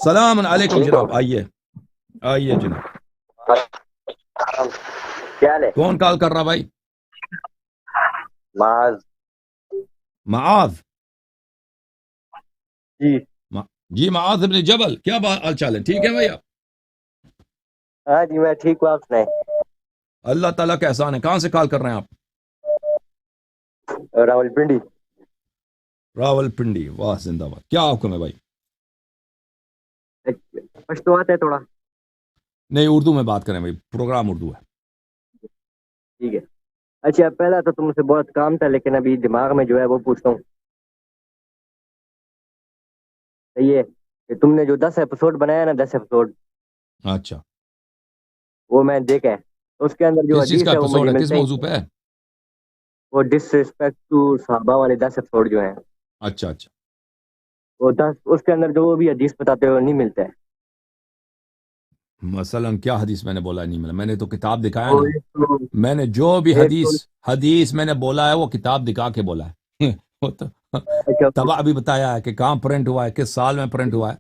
सलाम अलैकुम ठीक हो? जनाब, आइए आइए जनाब। क्या हाल है? कौन कॉल कर रहा भाई? माज माआज। जी। जी माआज इब्न जबल, क्या हाल चाल है? ठीक है भैया? हाँ जी, मैं ठीक हूँ। आप सुनाए? अल्लाह ताला का एहसान है। कहाँ से कॉल कर रहे हैं आप? रावलपिंडी। रावलपिंडी, वाह जिंदाबाद। क्या हुक्म है भाई? पश्तो आता है थोड़ा। नहीं, उर्दू में बात करें भाई, प्रोग्राम उर्दू है। ठीक है। अच्छा, पहला तो तुमसे बहुत काम था, लेकिन अभी दिमाग में जो है वो पूछता हूँ। ये कि तुमने जो 10 एपिसोड बनाया ना, 10 एपिसोड, अच्छा, वो मैं देखा है। उसके अंदर जो किस चीज़ हदीस का है वो एपिसोड मुझे है? किस मिलते ही मौजू नहीं। पे है? वो डिसरिस्पेक्ट टू साहबा वाले 10 एपिसोड जो हैं, अच्छा अच्छा। वो 10 उसके अंदर जो वो भी हदीस बताते हुए नहीं मिलता है। मसलन क्या हदीस मैंने बोला नहीं मिला? मैंने तो किताब दिखाया वो ना। मैंने जो भी एक तो हदीस हदीस मैंने बोला है वो किताब दिखा के बोला है। वो तो अच्छा, तबाह भी बताया है कि कहाँ प्रिंट हुआ है, किस साल में प्रिंट हुआ है।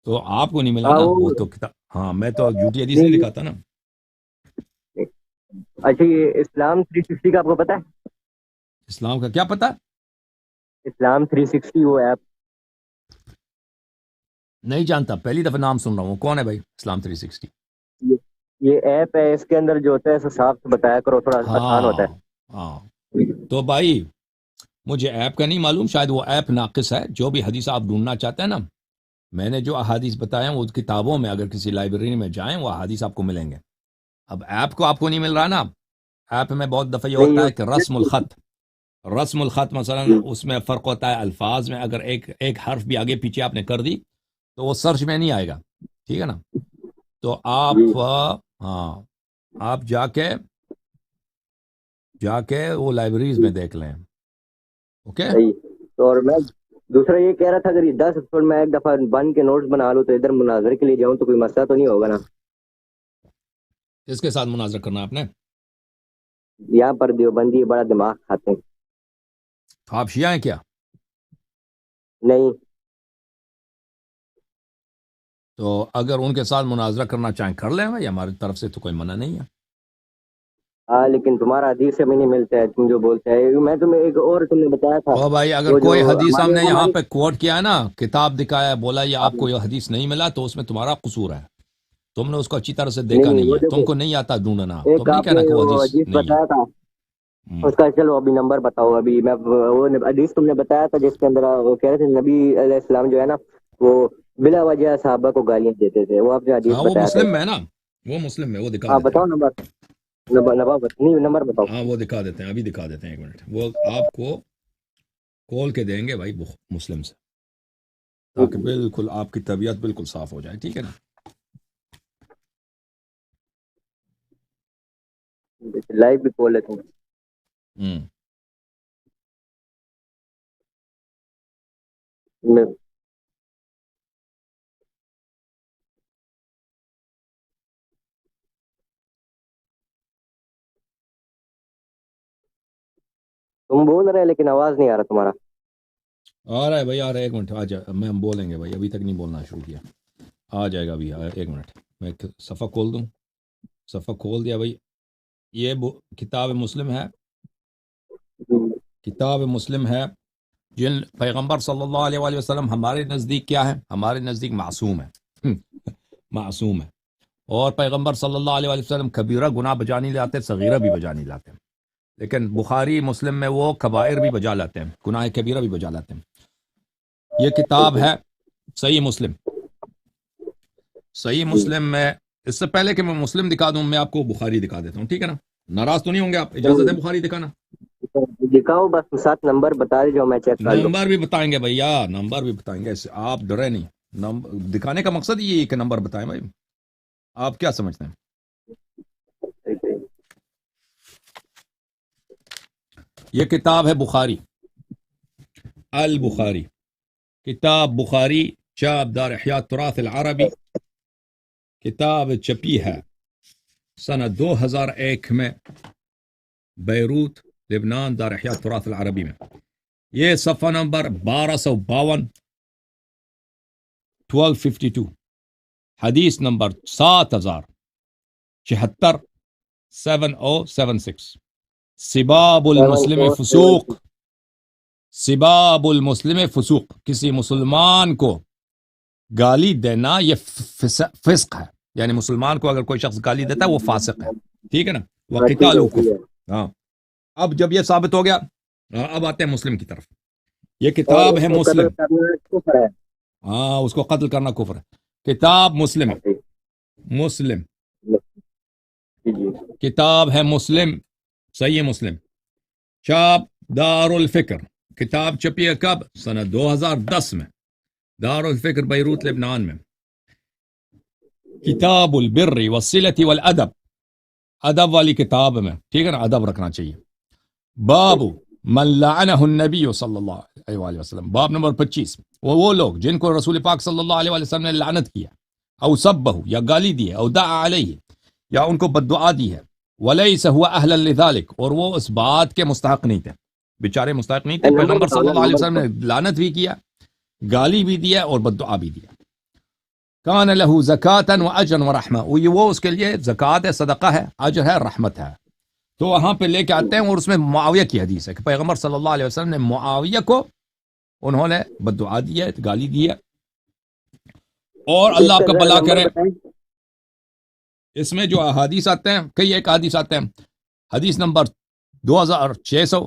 तो आपको नहीं मिला हाँ ना वो वो तो किताब। हाँ, मैं तो झूठी हदीस नहीं नहीं। दिखाता ना। अच्छा, ये इस्लाम 360 का आपको पता है? इस्लाम का क्या पता? इस्लाम 360 वो ऐप। नहीं जानता, पहली दफा नाम सुन रहा हूँ। कौन है भाई इस्लाम 360? ये ये ऐप है, इसके अंदर जो होता है ऐसे साफ से बताया करो, थोड़ा आसान होता हाँ हाँ। तो भाई मुझे ऐप का नहीं मालूम, शायद वो ऐप नाकिस है। जो भी हदीस आप ढूंढना चाहते हैं ना, मैंने जो अहादीस बताए हैं वो किताबों में, अगर किसी लाइब्रेरी में जाएं वो अहादीस आपको मिलेंगे। अब ऐप को आपको नहीं मिल रहा ना। ऐप में बहुत दफ़ा ये नहीं होता ये है कि रस्मुल ख़त मसलन उसमें फ़र्क होता है अल्फाज में। अगर एक एक हर्फ भी आगे पीछे आपने कर दी तो वो सर्च में नहीं आएगा। ठीक है ना? तो जी आप हाँ, आप जाके जाके वो लाइब्रेरीज में देख लें। ओके। सही। तो और मैं दूसरा ये कह रहा था, अगर ये 10 एपिसोड मैं एक दफा बन के नोट्स बना लूँ तो इधर मुनाजरे के लिए जाऊँ तो कोई मसला तो नहीं होगा ना? किसके साथ मुनाजरा करना है आपने? यहाँ पर देवबंदी बड़ा दिमाग खाते हैं। आप शिया हैं क्या? नहीं। तो अगर उनके साथ मुनाजरा करना चाहें कर लें भाई, हमारी तरफ से तो कोई मना नहीं है। हाँ, लेकिन तुम्हारा हदीस से भी नहीं मिलता है, तुम जो बोलते हैं। मैं तुम्हें एक और तुमने बताया था, और भाई अगर वो जो कोई हदीस हमारे हमने यहाँ हमारी पे कोट किया है ना, किताब दिखाया है, बोला ये हाँ, आपको ये हदीस नहीं मिला, तो उसमें तुम्हारा कसूर है। तुमने उसको अच्छी तरह से नहीं देखा नहीं, नहीं वो है, देखो, तुमको नहीं आता ढूंढना, तुम एक नहीं कहना आपने कि वो वो हदीस हदीस नहीं है। बताया था, हम्म। उसका चलो अभी नंबर बताओ। अभी मैं वो हदीस तुमने बताया था जिसके अंदर वो कह रहे थे नबी अलैहिस्सलाम जो है ना, वो बिला वजह साहबा को गालियां देते थे। वो आपने हदीस हाँ वो बताया था। मुस्लिम में है ना, वो मुस्लिम में, वो दिखा हाँ देते बताओ हैं। नंबर। नहीं, नंबर बताओ। हाँ वो दिखा देते हैं, अभी दिखा देते हैं, एक मिनट। वो आपको खोल के देंगे भाई मुस्लिम से, ताकि बिल्कुल आपकी तबीयत बिल्कुल साफ हो जाए। ठीक है ना? लाइव भी खोल लेता हूँ। हम्म। मैं- तुम बोल रहे हैं लेकिन आवाज नहीं आ रहा तुम्हारा। आ रहा है भाई, आ रहा है, एक मिनट। आ जा, मैं हम बोलेंगे भाई, अभी तक नहीं बोलना शुरू किया। आ जाएगा अभी, एक मिनट। मैं एक सफ़ा खोल दूँ। सफ़ा खोल दिया भाई। ये किताब मुस्लिम है। किताब मुस्लिम है। जिन पैगंबर सल्लल्लाहु अलैहि वसल्लम हमारे नज़दीक क्या है? हमारे नज़दीक मासूम है। मासूम है। और पैगंबर सल्लल्लाहु अलैहि वसल्लम कबीरा गुनाह बजा नहीं लाते, सगीरा भी बजा नहीं लाते। लेकिन बुखारी मुस्लिम में वो कबायर भी बजा लाते हैं, गुनाह कबीरा भी बजा लाते हैं। ये किताब है सही मुस्लिम। सही मुस्लिम में, इससे पहले कि मैं मुस्लिम दिखा दूं, मैं आपको बुखारी दिखा देता हूं। ठीक है ना? नाराज तो नहीं होंगे आप? इजाजत है बुखारी दिखाना? दिखाओ, बस 7 नंबर बता दीजिए, मैं चेक कर लूँ। नंबर भी बताएंगे भैया, नंबर भी बताएंगे, इससे आप डरे नहीं। नंबर दिखाने का मकसद ये है कि नंबर बताएं भाई। आप क्या समझते हैं? ये किताब है बुखारी, अल बुखारी। किताब बुखारी चाप दार इह्या तुराथ अल अरबी। किताब छपी है सन 2001 में, बैरूत लेबनान, दार इह्या तुराथ अल अरबी में। ये सफ़ा नंबर 1252, 1252 حدیث نمبر 7076 7076 سباب المسلم فسوق سباب المسلم فسوق کسی مسلمان کو گالی دینا یہ فسق ہے، یعنی مسلمان کو اگر کوئی شخص گالی دیتا ہے وہ فاسق ہے، ٹھیک ہے نا، وقتالو کفر۔ ہاں اب جب یہ ثابت ہو گیا اب آتے ہیں مسلم کی طرف، یہ کتاب ہے مسلم، ہاں اس کو قتل کرنا کفر ہے، کتاب مسلم مسلم کتاب ہے مسلم، صحیح مسلم، چاپ دار الفکر، کتاب چھپی ہے کب؟ سنہ 2010 میں، دار الفکر بیروت لبنان میں، کتاب البر والصلة والادب، ادب والی کتاب میں، ٹھیک ہے نا، ادب رکھنا چاہیے۔ باب من لعنہ النبی صلی اللہ علیہ وآلہ وسلم، باب نمبر 25، وہ لوگ جن کو رسول پاک صلی اللہ علیہ وآلہ وسلم نے لعنت کیا، او سبہ یا گالی دی ہے، او دعا علیہ یا ان کو بددعا دی ہے، ولیس هو اہلا لذلك اور وہ اس بات کے مستحق نہیں تھے، بیچارے مستحق نہیں تھے، پیغمبر صلی اللہ علیہ وسلم نے لعنت بھی کیا، گالی بھی دیا اور بددعا بھی دیا۔ کان له زکاة واجر ورحمہ، وہ اس کے لیے زکات ہے، صدقہ ہے، اجر ہے، رحمت ہے۔ تو وہاں پہ لے کے آتے ہیں اور اس میں معاویہ کی حدیث ہے کہ پیغمبر صلی اللہ علیہ وسلم نے معاویہ کو انہوں نے بددعا دی ہے، گالی دی ہے، اور اللہ آپ کا بھلا کرے۔ اس میں جو احادیث آتے ہیں، کئی ایک احادیث آتے ہیں، حدیث نمبر 2600،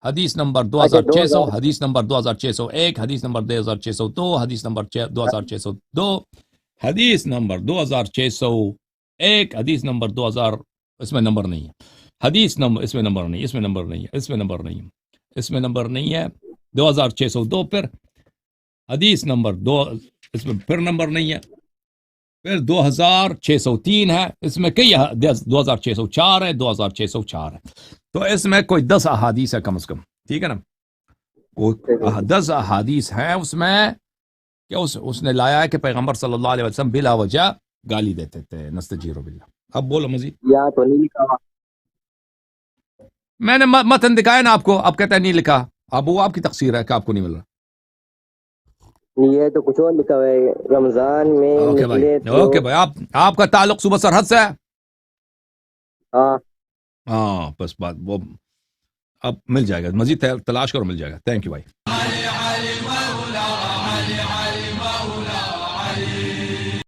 حدیث نمبر 2600، حدیث نمبر 2601، حدیث نمبر 2602، حدیث نمبر 2602، حدیث نمبر 2601، حدیث نمبر 2000، اس میں نمبر نہیں ہے، حدیث نمبر اس میں نمبر نہیں، اس میں نمبر نہیں ہے، اس میں نمبر نہیں ہے، اس میں نمبر نہیں ہے، 2602، پھر حدیث نمبر 2، اس میں پھر نمبر نہیں ہے، پھر 2603 ہے، اس میں کئی 2604 ہے، 2604 ہے، تو اس میں کوئی 10 احادیث ہے کم از کم، ٹھیک ہے نا، وہ 10 احادیث ہیں اس میں کہ اس نے لایا ہے کہ پیغمبر صلی اللہ علیہ وسلم بلا وجہ گالی دیتے تھے، نستجیر باللہ۔ اب بولو مزید۔ یا تو نہیں لکھا، میں نے متن دکھایا نا آپ کو، آپ کہتے ہیں نہیں لکھا، اب وہ آپ کی تقصیر ہے کہ آپ کو نہیں مل رہا۔ یہ تو کچھ اور لکھا ہوا ہے، رمضان میں اوکے بھائی، نکلے تو اوکے بھائی، آپ کا تعلق صوبہ سرحد سے ہے؟ ہاں ہاں بس بات وہ اب مل جائے گا، مزید تلاش کرو، مل جائے گا۔ تھینک یو بھائی۔